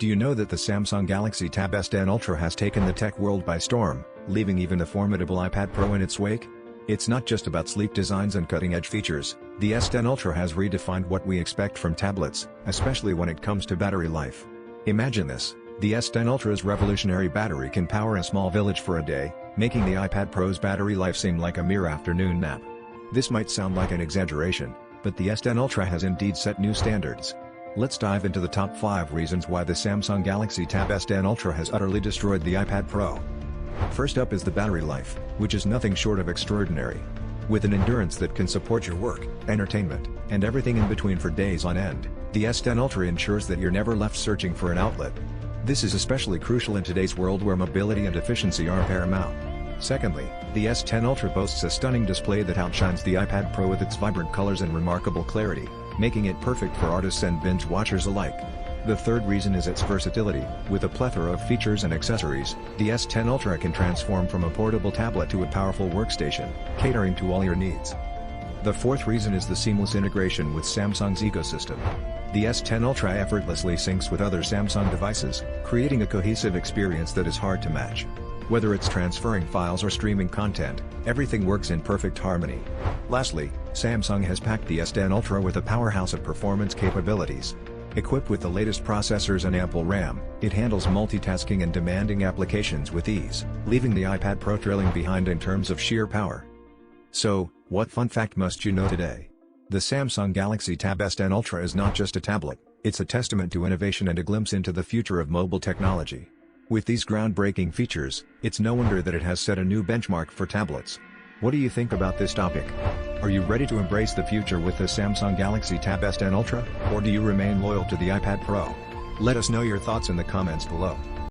Do you know that the Samsung Galaxy Tab S10 Ultra has taken the tech world by storm, leaving even the formidable iPad Pro in its wake? It's not just about sleek designs and cutting-edge features. The S10 Ultra has redefined what we expect from tablets, especially when it comes to battery life. Imagine this: the S10 Ultra's revolutionary battery can power a small village for a day, making the iPad Pro's battery life seem like a mere afternoon nap. This might sound like an exaggeration, but the S10 Ultra has indeed set new standards. Let's dive into the top 5 reasons why the Samsung Galaxy Tab S10 Ultra has utterly destroyed the iPad Pro. First up is the battery life, which is nothing short of extraordinary. With an endurance that can support your work, entertainment, and everything in between for days on end, the S10 Ultra ensures that you're never left searching for an outlet. This is especially crucial in today's world where mobility and efficiency are paramount. Secondly, the S10 Ultra boasts a stunning display that outshines the iPad Pro with its vibrant colors and remarkable clarity, making it perfect for artists and binge watchers alike. The third reason is its versatility. With a plethora of features and accessories, the S10 Ultra can transform from a portable tablet to a powerful workstation, catering to all your needs. The fourth reason is the seamless integration with Samsung's ecosystem. The S10 Ultra effortlessly syncs with other Samsung devices, creating a cohesive experience that is hard to match. Whether it's transferring files or streaming content, everything works in perfect harmony. Lastly, Samsung has packed the S10 Ultra with a powerhouse of performance capabilities. Equipped with the latest processors and ample RAM, it handles multitasking and demanding applications with ease, leaving the iPad Pro trailing behind in terms of sheer power. So, what fun fact must you know today? The Samsung Galaxy Tab S10 Ultra is not just a tablet, it's a testament to innovation and a glimpse into the future of mobile technology. With these groundbreaking features, it's no wonder that it has set a new benchmark for tablets. What do you think about this topic? Are you ready to embrace the future with the Samsung Galaxy Tab S10 Ultra, or do you remain loyal to the iPad Pro? Let us know your thoughts in the comments below.